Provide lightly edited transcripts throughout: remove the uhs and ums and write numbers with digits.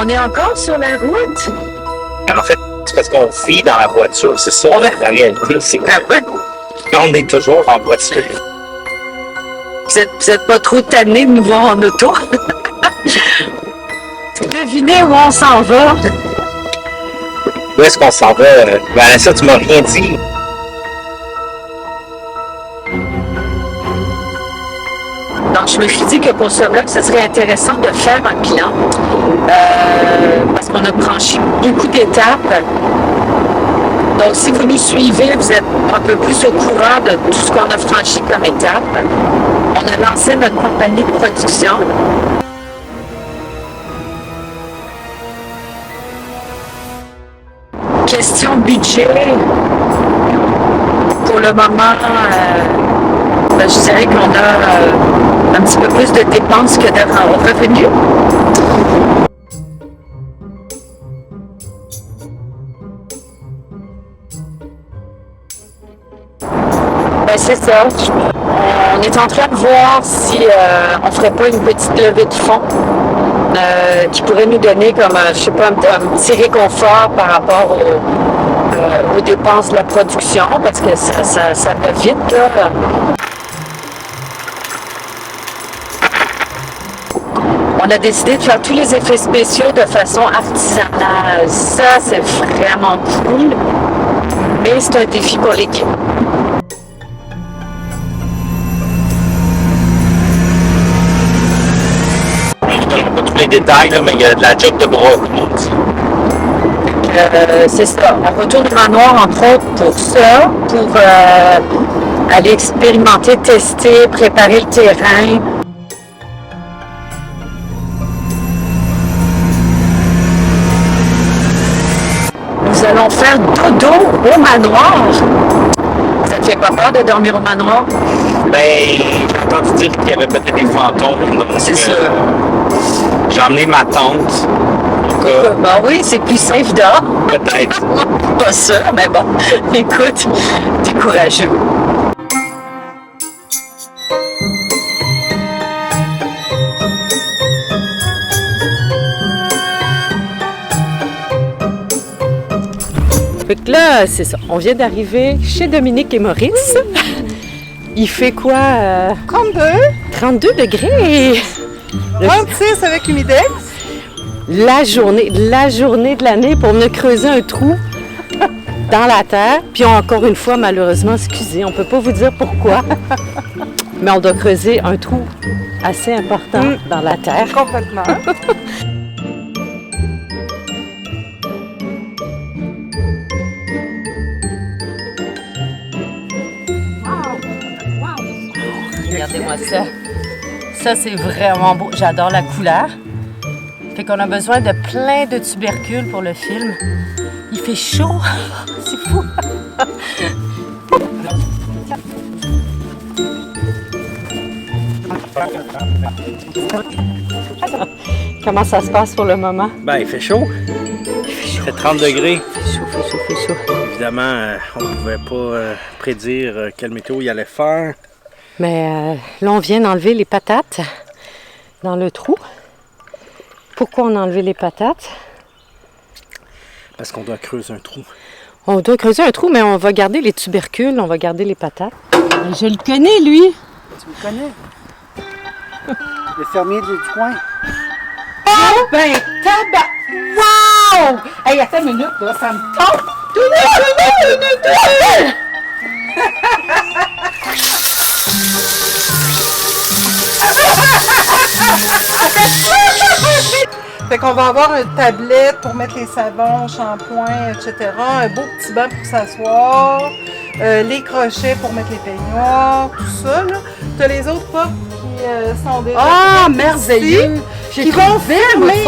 On est encore sur la route? En fait, c'est parce qu'on vit dans la voiture, c'est ça la réalité. C'est qu'on est toujours en voiture. Vous êtes pas trop tannés de nous voir en auto? Devinez où on s'en va? Où est-ce qu'on s'en va? Vanessa, tu m'as rien dit. Donc, je me suis dit que pour ce vlog, ce serait intéressant de faire un bilan parce qu'on a franchi beaucoup d'étapes. Donc, si vous nous suivez, vous êtes un peu plus au courant de tout ce qu'on a franchi comme étape. On a lancé notre compagnie de production. Question budget. Pour le moment, je dirais qu'on a un petit peu plus de dépenses que de revenus. Ben, c'est ça. On est en train de voir si on ferait pas une petite levée de fonds qui pourrait nous donner comme, je sais pas, un petit réconfort par rapport aux dépenses de la production, parce que ça va vite, là. On a décidé de faire tous les effets spéciaux de façon artisanale. Ça, c'est vraiment cool, mais c'est un défi pour l'équipe. Pas tous les détails, là, mais il y a de la job de bras, comme on dit. C'est ça. On retourne au manoir, entre autres, pour ça, pour aller expérimenter, tester, préparer le terrain. Nous allons faire dodo au manoir. Ça te fait pas peur de dormir au manoir? Ben, j'ai entendu dire qu'il y avait peut-être des fantômes. Donc, C'est sûr. J'ai emmené ma tante. Ben oui, c'est plus safe dehors. Peut-être. Pas sûr, mais bon. Écoute, t'es courageux. Fait que là, c'est ça. On vient d'arriver chez Dominique et Maurice. Il fait quoi? 32. 32 degrés. 36 avec l'humidex. La journée de l'année pour venir creuser un trou dans la terre. Puis encore une fois, malheureusement, excusez, on peut pas vous dire pourquoi, mais on doit creuser un trou assez important dans la terre. Complètement. Regardez-moi ça. Ça, c'est vraiment beau. J'adore la couleur. Fait qu'on a besoin de plein de tubercules pour le film. Il fait chaud. C'est fou. Comment ça se passe pour le moment? Ben, il fait chaud. Il fait 30 degrés. Il fait chaud. Évidemment, on ne pouvait pas prédire quelle météo il allait faire. Mais là, on vient d'enlever les patates dans le trou. Pourquoi on a enlevé les patates? Parce qu'on doit creuser un trou. On doit creuser un trou, mais on va garder les tubercules, on va garder les patates. Je le connais, lui. Tu me connais? Le fermier du coin. Oh, ben, tabac! Wow! Hey, attends une minute, là, ça me tente. Fait qu'on va avoir une tablette pour mettre les savons, shampoings, etc. Un beau petit banc pour s'asseoir. Les crochets pour mettre les peignoirs, tout ça, là. T'as les autres pas qui sont déjà... Ah, merveilleux! Qui vont fermer.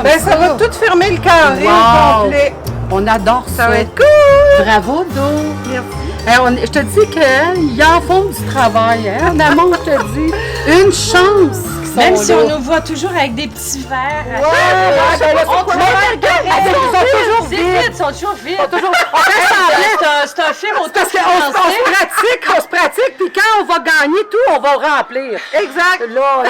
Ben, ça va tout fermer le carré au complet. On adore ça. Ça va être cool! Bravo, Do! Merci. Je te dis qu'ils en font du travail, hein? En amont, je te dis. Une chance! Même si on nous voit toujours avec des petits verres. Ouais, on te regarde. Ils sont toujours vides. vides, ils sont toujours vides. On fait semblant. C'est un film Parce qu'on se pratique, puis quand on va gagner tout, on va le remplir. Exact. Là,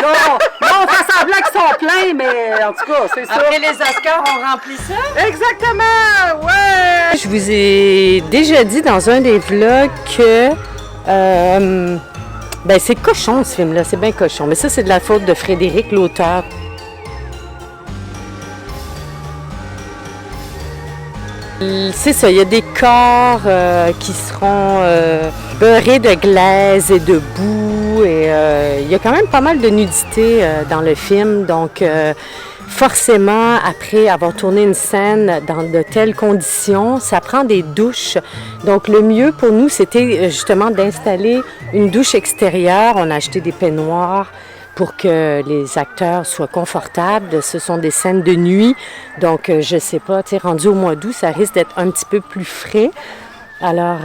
on fait semblant qu'ils sont pleins, mais en tout cas, c'est ça. Après les Oscars, on remplit ça. Exactement, ouais. Je vous ai déjà dit dans un des vlogs que c'est cochon ce film-là, c'est bien cochon. Mais ça, c'est de la faute de Frédéric, l'auteur. C'est ça, il y a des corps qui seront beurrés de glaise et de boue. Et il y a quand même pas mal de nudité dans le film. Donc, forcément, après avoir tourné une scène dans de telles conditions, ça prend des douches. Donc, le mieux pour nous, c'était justement d'installer une douche extérieure. On a acheté des peignoirs pour que les acteurs soient confortables. Ce sont des scènes de nuit, donc je sais pas, tu sais, rendu au mois d'août, ça risque d'être un petit peu plus frais. Alors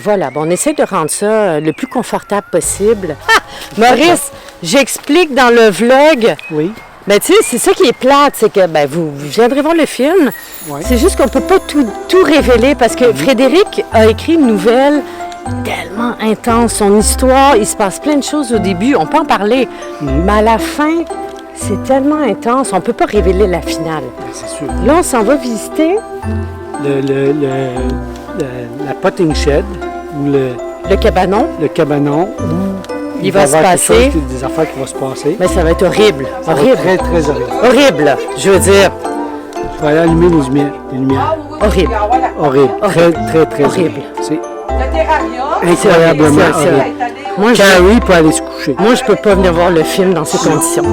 voilà, bon, on essaie de rendre ça le plus confortable possible. Ah! Maurice, j'explique dans le vlog. Oui. Ben tu sais, c'est ça qui est plate, c'est que vous viendrez voir le film. Oui. C'est juste qu'on peut pas tout révéler parce que Frédéric a écrit une nouvelle tellement intense. Son histoire, il se passe plein de choses au début, on peut en parler, mais à la fin, c'est tellement intense, on peut pas révéler la finale. C'est sûr. Là, on s'en va visiter La potting shed, ou le cabanon. le cabanon, où Il va se y avoir passer. quelque chose, des affaires qui vont se passer. Mais ça va être horrible. Ça va Horrible. être très, très horrible. Horrible. Je veux dire, Je vais aller allumer les lumières. horrible. Horrible. Très, très, très Horrible. C'est Le terrarium. incroyablement c'est horrible. Moi, Carrie peut aller se coucher. Moi, je peux pas venir voir le film dans ces conditions.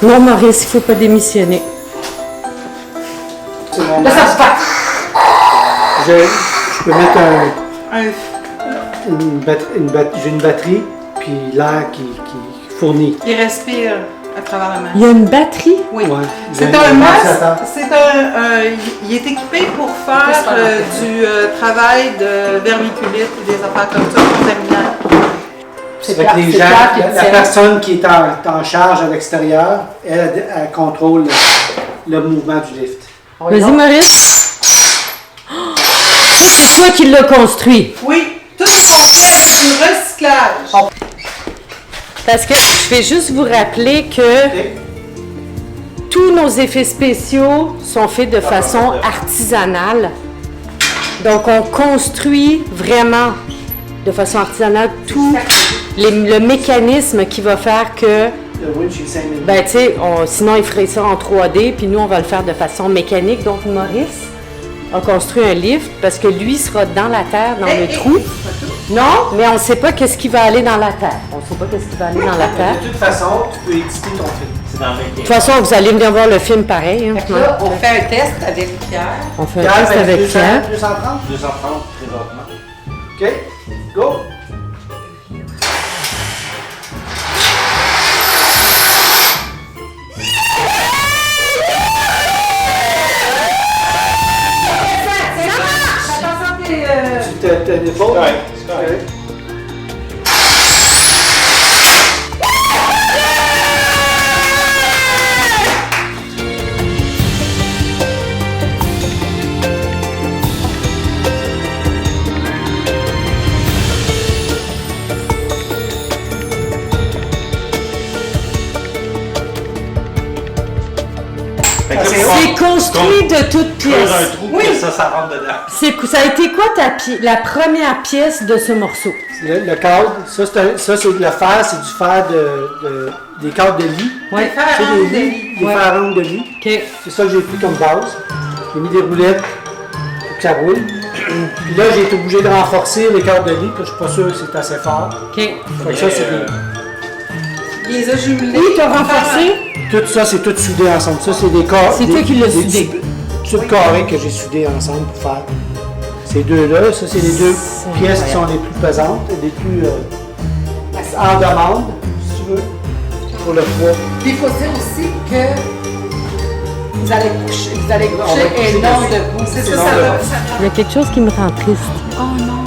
Non, Maurice, il faut pas démissionner. C'est mon masque. Je peux mettre j'ai une batterie, puis l'air qui fournit. Il respire à travers la main. Il y a une batterie? Oui. Ouais. C'est J'ai un masque. ventilateur. Il est équipé pour faire du travail de vermiculite ou des affaires comme ça contaminantes. C'est que les gens, la personne qui est en charge à l'extérieur, elle contrôle le mouvement du lift. Vas-y, Maurice. Oh, c'est toi qui l'as construit. Oui, tout est fait avec du recyclage. Parce que je vais juste vous rappeler que tous nos effets spéciaux sont faits de façon artisanale. Donc, on construit vraiment de façon artisanale tout le mécanisme qui va faire que, Le winch, c'est 5 minutes. ben tu sais, sinon il ferait ça en 3D, puis nous on va le faire de façon mécanique. Donc Maurice a construit un lift parce que lui sera dans la terre, dans le trou. Non, mais on ne sait pas qu'est-ce qui va aller dans la terre. On ne sait pas qu'est-ce qui va aller dans la terre. De toute façon, tu peux éditer ton film. C'est dans le De toute façon, vous allez venir voir le film pareil. Hein. Là, on fait un test avec Pierre. On fait un test avec Pierre. 230? 230 présentement. OK, go! Tu te l'épaule? Ouais, c'est correct. C'est construit de toutes Creuse pièces. un trou, oui. Ça rentre dedans. Ça a été quoi la première pièce de ce morceau? Le cadre, ça c'est le fer, c'est du fer des cadres de lit. Oui. C'est des fers ronds de lit. OK. C'est ça que j'ai pris comme base. J'ai mis des roulettes pour que ça roule. Puis là, j'ai été obligé de renforcer les cadres de lit, parce que je suis pas sûr que c'est assez fort. OK. Fait que ça, c'est des... Il les a jumelés. Oui, tu as renforcé? Tout ça, c'est tout soudé ensemble. Ça, c'est des corps. C'est toi qui l'as soudé. Tubes carrés que j'ai soudés ensemble pour faire ces deux-là. Ça, c'est les deux pièces qui sont les plus pesantes, les plus en demande, si tu veux, pour le poids. Il faut dire aussi que vous allez coucher et non debout. C'est ça, Non, ça là. va. Il y a quelque chose qui me rend triste. Oh non!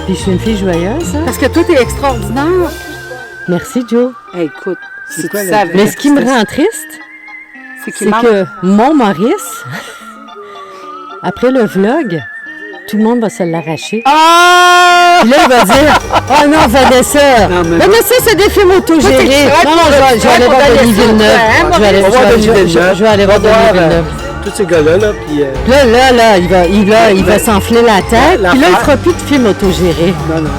Puis je suis une fille joyeuse, hein? Parce que tout est extraordinaire. Merci, Joe. Hey, écoute, si quoi, tu la- savais... Mais ce qui me rend triste, c'est c'est que mon Maurice, après le vlog, tout le monde va se l'arracher. Ah! Puis là, il va dire « Oh non, Vanessa! Non, mais Vanessa, c'est des films autogérés! » Non, non, je vais aller voir Denis Villeneuve. Je vais aller On va voir Denis Villeneuve. je vais aller voir Denis Villeneuve. Tous ces gars-là, là, puis... Là, il va s'enfler la tête. La Puis là, il part- fera plus de films autogérés. non, non,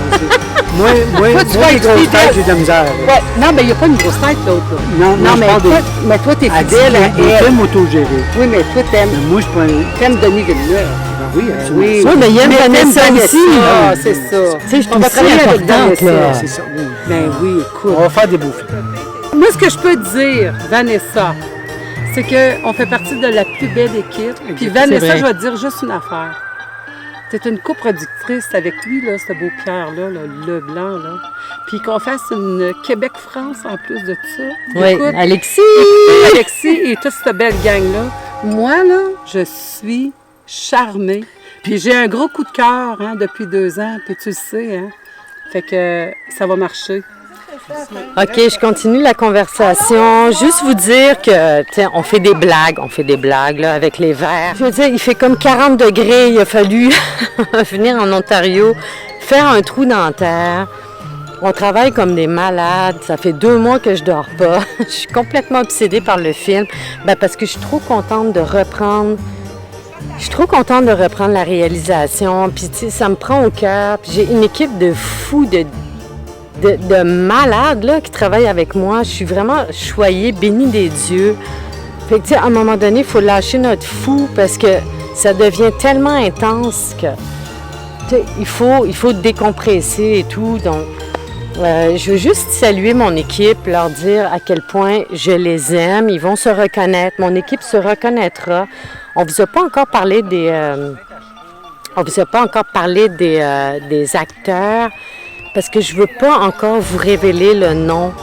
moi, Toi, tu vas les être grosses fidèle. têtes, j'ai de la misère. là. Ouais, non, mais il n'y a pas une grosse tête, l'autre, là. Non, Non, je mais parle toi, des- mais toi, t'es à fidèle à des elle. films autogérés. Oui, mais toi, Mais t'aimes moi, je suis pas... t'aimes Denis Villeneuve. Ben oui, absolument. Oui. Oui, mais il aime Vanessa aussi. Ah, c'est ça. Tu sais, je On trouve va ça travailler avec importante, Vanessa. là. C'est ça, oui. Ben oui, écoute. On va faire des beaux films. Moi, ce que je peux te dire, Vanessa, c'est qu'on fait partie de la plus belle équipe. Puis Vanessa, vrai. je vais te dire juste une affaire. Tu es une coproductrice avec lui, là, ce beau Pierre-là, là, Leblanc, là. Puis qu'on fasse une Québec-France en plus de ça. Oui, Écoute, Alexis! Alexis et toute cette belle gang-là. Moi, là, je suis charmée. Puis j'ai un gros coup de cœur hein, depuis 2 ans, puis tu le sais, hein. Fait que ça va marcher. OK, je continue la conversation. Juste vous dire que, tiens, on fait des blagues là, avec les verres. Je veux dire, il fait comme 40 degrés. Il a fallu venir en Ontario, faire un trou dans la terre. On travaille comme des malades. Ça fait 2 mois que je dors pas. Je suis complètement obsédée par le film. Ben, parce que je suis trop contente de reprendre. Je suis trop contente de reprendre la réalisation. Puis, tu sais, ça me prend au cœur. Puis, j'ai une équipe de fous, de malades là, qui travaillent avec moi. Je suis vraiment choyée, bénie des dieux. Fait que, tu sais, à un moment donné, il faut lâcher notre fou parce que ça devient tellement intense que, tu sais, il faut décompresser et tout. Donc, je veux juste saluer mon équipe, leur dire à quel point je les aime. Ils vont se reconnaître. Mon équipe se reconnaîtra. On vous a pas encore parlé des acteurs. Parce que je ne veux pas encore vous révéler le nom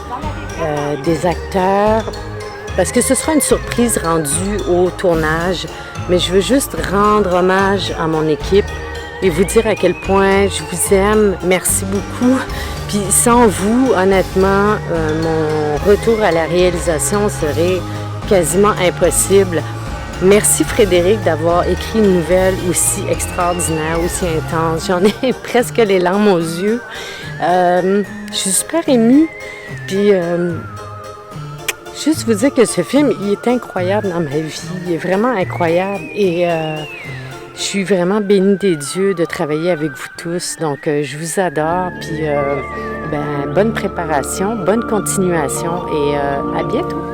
des acteurs, parce que ce sera une surprise rendue au tournage. Mais je veux juste rendre hommage à mon équipe et vous dire à quel point je vous aime. Merci beaucoup. Puis sans vous, honnêtement, mon retour à la réalisation serait quasiment impossible. Merci Frédéric d'avoir écrit une nouvelle aussi extraordinaire, aussi intense. J'en ai presque les larmes aux yeux. Je suis super émue. Puis, juste vous dire que ce film, il est incroyable dans ma vie. Il est vraiment incroyable. Et je suis vraiment bénie des dieux de travailler avec vous tous. Donc, je vous adore. Puis, bonne préparation, bonne continuation et à bientôt.